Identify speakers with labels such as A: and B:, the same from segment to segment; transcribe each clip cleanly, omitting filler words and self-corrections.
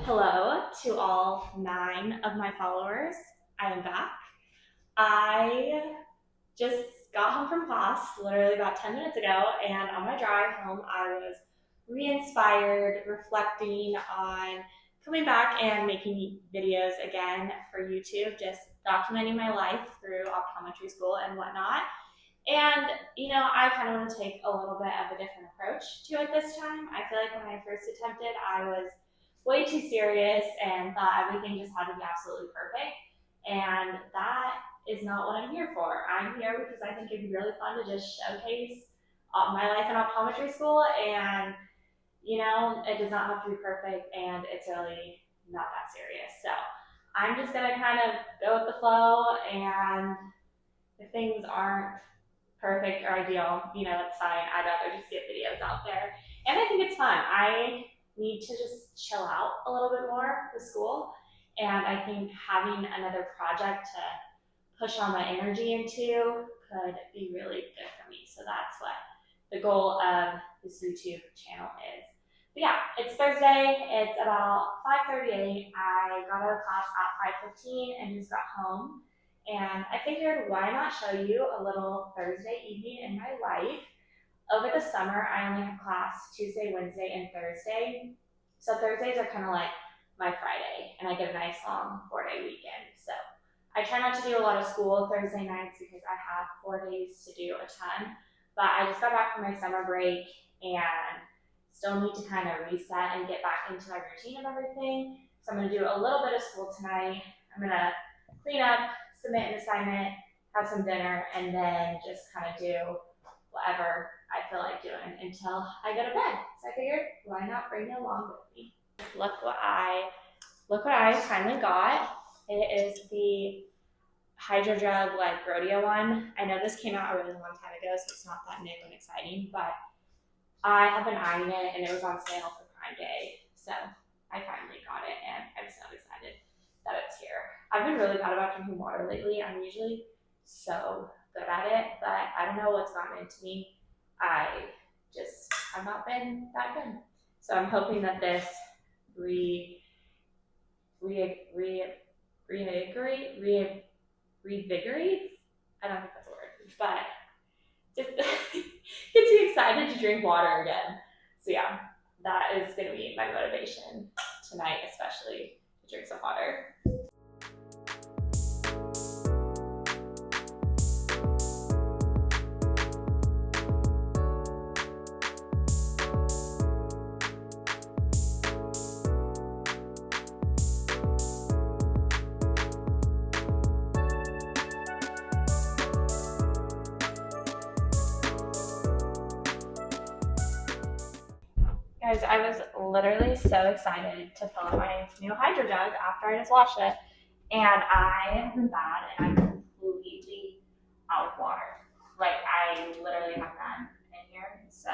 A: Hello to all 9 of my followers. I am back. I just got home from class literally about 10 minutes ago, and on my drive home, I was re inspired, reflecting on coming back and making videos again for YouTube, just documenting my life through optometry school and whatnot. And, I kind of want to take a little bit of a different approach to it this time. I feel like when I first attempted, I was way too serious and thought everything just had to be absolutely perfect. And that is not what I'm here for. I'm here because I think it'd be really fun to just showcase my life in optometry school. And, it does not have to be perfect, and it's really not that serious. So I'm just going to kind of go with the flow, and if things aren't perfect or ideal, it's fine. I'd rather just get videos out there. And I think it's fun. I need to just chill out a little bit more with school. And I think having another project to push all my energy into could be really good for me. So that's what the goal of this YouTube channel is. But yeah, it's Thursday. It's about 5:38. I got out of class at 5:15 and just got home. And I figured, why not show you a little Thursday evening in my life? Over the summer, I only have class Tuesday, Wednesday, and Thursday. So Thursdays are kind of like my Friday, and I get a nice long 4-day weekend. So I try not to do a lot of school Thursday nights because I have 4 days to do a ton. But I just got back from my summer break and still need to kind of reset and get back into my routine of everything. So I'm going to do a little bit of school tonight. I'm going to clean up, submit an assignment, have some dinner, and then just kind of do whatever I feel like doing until I go to bed. So I figured, why not bring you along with me? Look what I finally got. It is the Hydro Drug like rodeo one. I know this came out a really long time ago, so it's not that new and exciting, but I have been eyeing it, and it was on sale for Prime Day, so I finally got it, and I'm so excited that it's here. I've been really bad about drinking water lately. I'm usually so good at it, but I don't know what's gotten into me. I just have not been that good. So I'm hoping that this revigorates. I don't think that's a word, but just gets me excited to drink water again. So yeah, that is going to be my motivation tonight, especially to drink some water. Guys, I was literally so excited to fill up my new Hydro Jug after I just washed it, and I have been bad, and I'm completely out of water. Like, I literally have none in here, so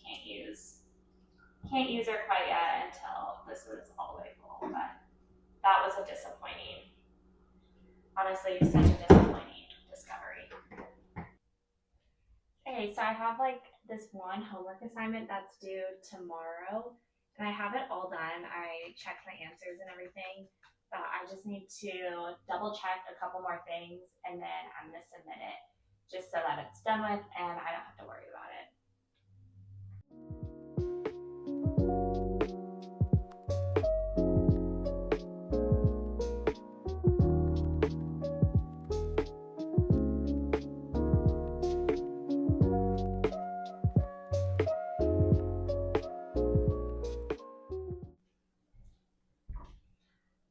A: can't use her quite yet until this is all the way full. But that was a disappointing, honestly, such a disappointing discovery. Okay, so I have like this one homework assignment that's due tomorrow, and I have it all done. I checked my answers and everything, but I just need to double check a couple more things, and then I'm gonna submit it just so that it's done with and I don't have to worry about it.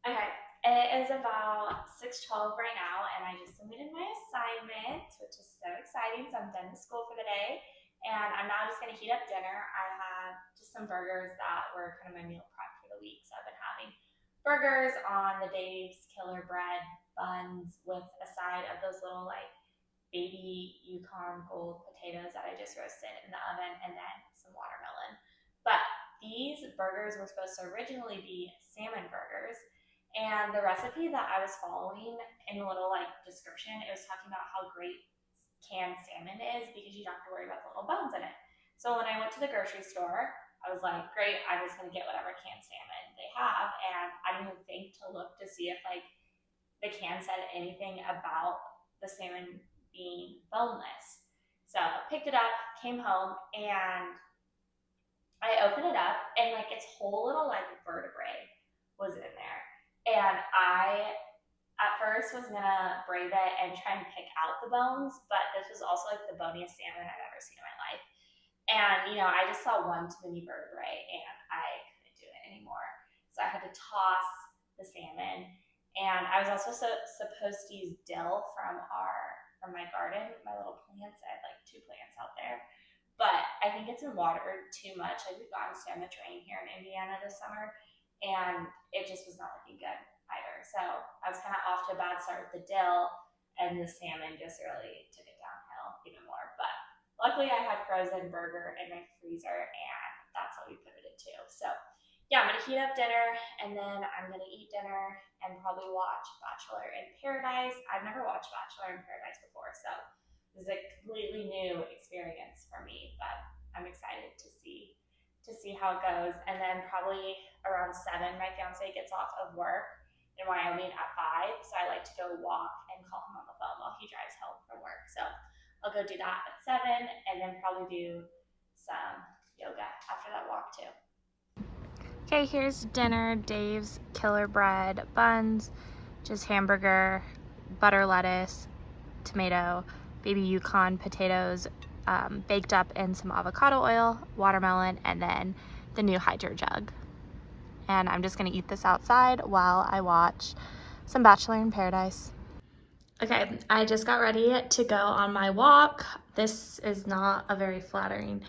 A: Okay, it is about 6:12 right now, and I just submitted my assignment, which is so exciting. So I'm done with school for the day, and I'm now just gonna heat up dinner. I have just some burgers that were kind of my meal prep for the week. So I've been having burgers on the Dave's Killer Bread buns with a side of those little like baby Yukon Gold potatoes that I just roasted in the oven, and then some watermelon. But these burgers were supposed to originally be salmon burgers, and the recipe that I was following in the little like description, it was talking about how great canned salmon is because you don't have to worry about the little bones in it. So when I went to the grocery store, I was like, great, I'm just gonna get whatever canned salmon they have. And I didn't even think to look to see if like the can said anything about the salmon being boneless. So I picked it up, came home, and I opened it up, and like its whole little like vertebrae was in there. And I at first was gonna brave it and try and pick out the bones, but this was also like the boniest salmon I've ever seen in my life. And I just saw one too many vertebrae, and I couldn't do it anymore. So I had to toss the salmon. And I was also supposed to use dill from my garden, my little plants. I had like 2 plants out there, but I think it's been watered too much. Like we've gotten so much rain here in Indiana this summer, and it just was not looking good either. So I was kind of off to a bad start with the dill, and the salmon just really took it downhill even more. But luckily I had frozen burger in my freezer, and that's what we put it into. So yeah, I'm gonna heat up dinner, and then I'm gonna eat dinner and probably watch Bachelor in Paradise. I've never watched Bachelor in Paradise before, so this is a completely new experience for me, but I'm excited to see how it goes. And then probably around 7, my fiance gets off of work in Wyoming at 5, so I like to go walk and call him on the phone while he drives home from work. So I'll go do that at 7, and then probably do some yoga after that walk too.
B: Okay, here's dinner. Dave's killer bread, buns, just hamburger, butter lettuce, tomato, baby Yukon potatoes, baked up in some avocado oil, watermelon, and then the new Hydro jug. And I'm just gonna eat this outside while I watch some Bachelor in Paradise. Okay, I just got ready to go on my walk. This is not a very flattering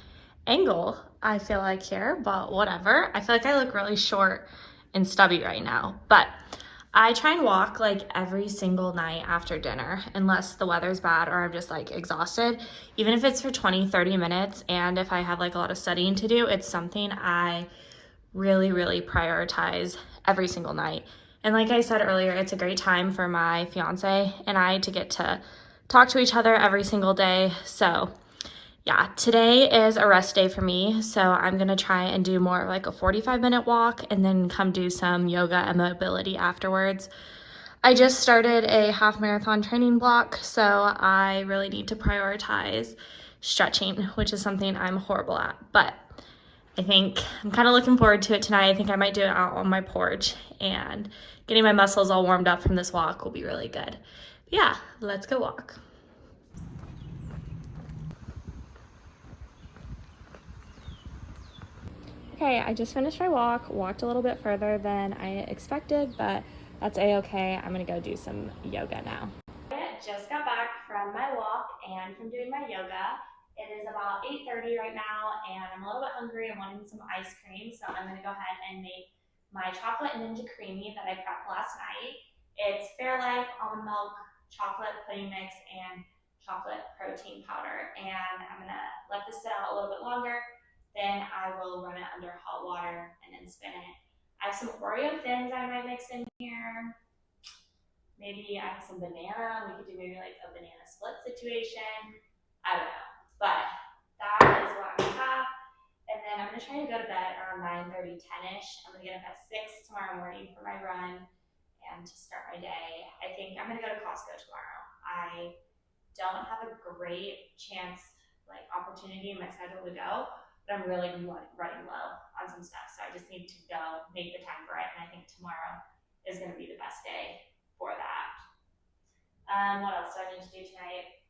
B: angle, I feel like, here, but whatever. I feel like I look really short and stubby right now, but I try and walk like every single night after dinner, unless the weather's bad or I'm just like exhausted, even if it's for 20-30 minutes. And if I have like a lot of studying to do, it's something I really prioritize every single night. And like I said earlier, it's a great time for my fiance and I to get to talk to each other every single day. So yeah, today is a rest day for me, so I'm gonna try and do more like a 45-minute walk and then come do some yoga and mobility afterwards. I just started a half marathon training block, so I really need to prioritize stretching, which is something I'm horrible at, but I think I'm kind of looking forward to it tonight. I think I might do it out on my porch, and getting my muscles all warmed up from this walk will be really good. But yeah, let's go walk. Okay, I just finished my walked a little bit further than I expected, but that's a-okay. I'm gonna go do some yoga now.
A: I just got back from my walk and from doing my yoga. It is about 8:30 right now, and I'm a little bit hungry. I'm wanting some ice cream, so I'm gonna go ahead and make my chocolate ninja creamy that I prepped last night. It's Fairlife almond milk, chocolate pudding mix, and chocolate protein powder. And I'm gonna let this sit out a little bit longer. Then I will run it under hot water and then spin it. I have some Oreo thins I might mix in here. Maybe I have some banana. We could do maybe like a banana split situation. I don't know. But that is what I'm gonna have. And then I'm gonna try to go to bed around 9:30, 10-ish. I'm gonna get up at 6 tomorrow morning for my run and to start my day. I think I'm gonna go to Costco tomorrow. I don't have a great chance, like opportunity in my schedule to go, but I'm really running low on some stuff. So I just need to go make the time for it. And I think tomorrow is gonna be the best day for that. What else do I need to do tonight?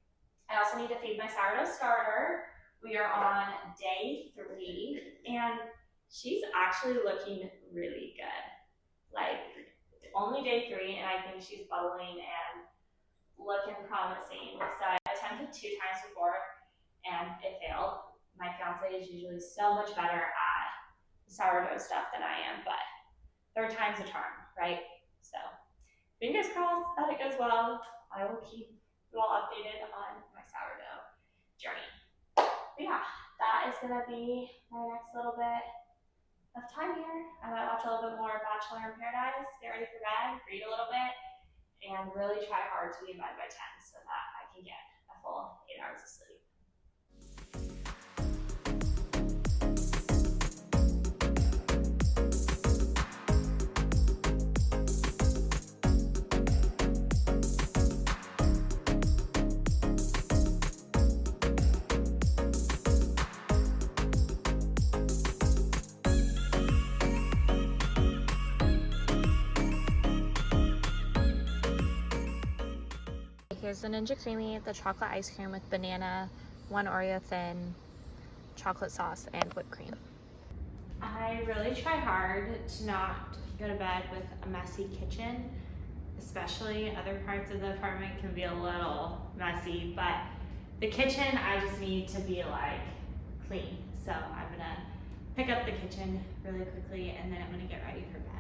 A: I also need to feed my sourdough starter. We are on day 3, and she's actually looking really good. Like, only day 3, and I think she's bubbling and looking promising. So I attempted 2 times before, and it failed. My fiance is usually so much better at sourdough stuff than I am, but 3rd time's a charm, right? So fingers crossed that it goes well. I will keep you all updated on my sourdough journey. But yeah, that is gonna be my next little bit of time here. I might watch a little bit more Bachelor in Paradise, get ready for bed, read a little bit, and really try hard to be in bed by 10 so that I can get a full 8 hours of sleep.
B: here's the Ninja Creamy, the chocolate ice cream with banana, 1 Oreo thin, chocolate sauce, and whipped cream.
A: I really try hard to not go to bed with a messy kitchen, especially other parts of the apartment can be a little messy, but the kitchen I just need to be like clean. So I'm gonna pick up the kitchen really quickly and then I'm gonna get ready for bed.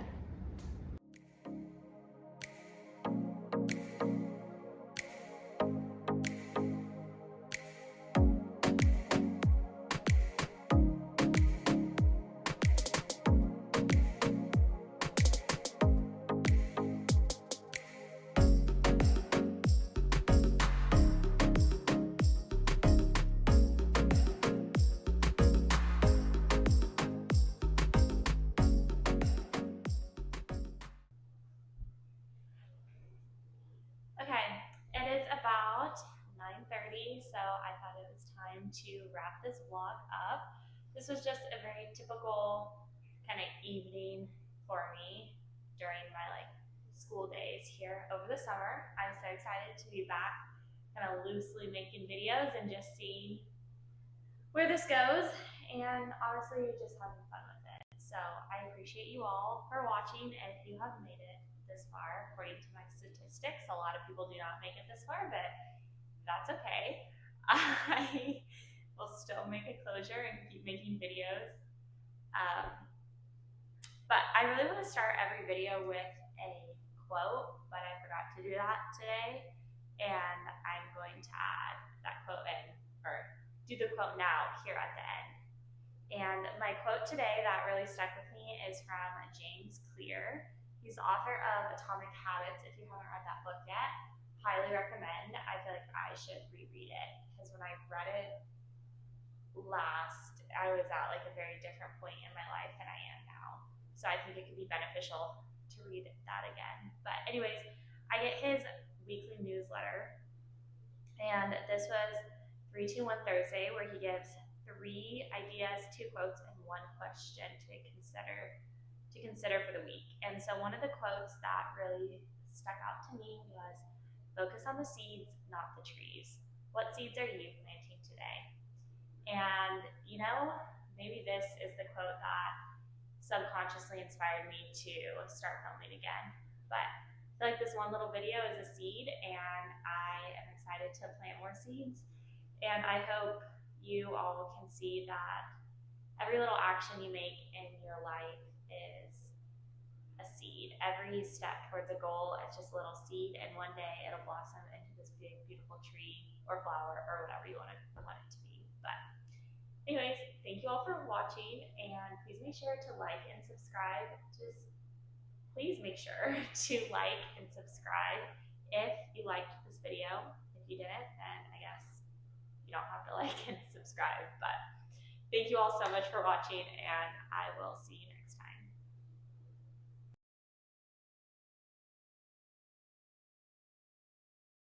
A: Okay, it is about 9:30, so I thought it was time to wrap this vlog up. This was just a very typical kind of evening for me during my school days here over the summer. I'm so excited to be back kind of loosely making videos and just seeing where this goes, and honestly just having fun with it. So I appreciate you all for watching. If you have made it this far, according to my statistics, a lot of people do not make it this far, but that's okay. I will still make a closure and keep making videos. But I really want to start every video with a quote, but I forgot to do that today. And I'm going to add that quote in, or do the quote now here at the end. And my quote today that really stuck with me is from James Clear. He's the author of Atomic Habits. If you haven't read that book yet, highly recommend. I feel like I should reread it because when I read it last, I was at like a very different point in my life than I am now. So I think it could be beneficial to read that again. But anyways, I get his weekly newsletter, and this was 321 Thursday, where he gives 3 ideas, 2 quotes, and 1 question to consider for the week. And so one of the quotes that really stuck out to me was, "Focus on the seeds, not the trees. What seeds are you planting today?" And maybe this is the quote that subconsciously inspired me to start filming again. But I feel like this one little video is a seed, and I am excited to plant more seeds. And I hope you all can see that every little action you make in your life is a seed. Every step towards a goal is just a little seed, and one day it'll blossom into this big, beautiful tree or flower or whatever you want it to be. But anyways, thank you all for watching, and please make sure to like and subscribe. Just please make sure to like and subscribe if you liked this video. If you didn't, then I guess you don't have to like and subscribe. But thank you all so much for watching, and I will see you next time.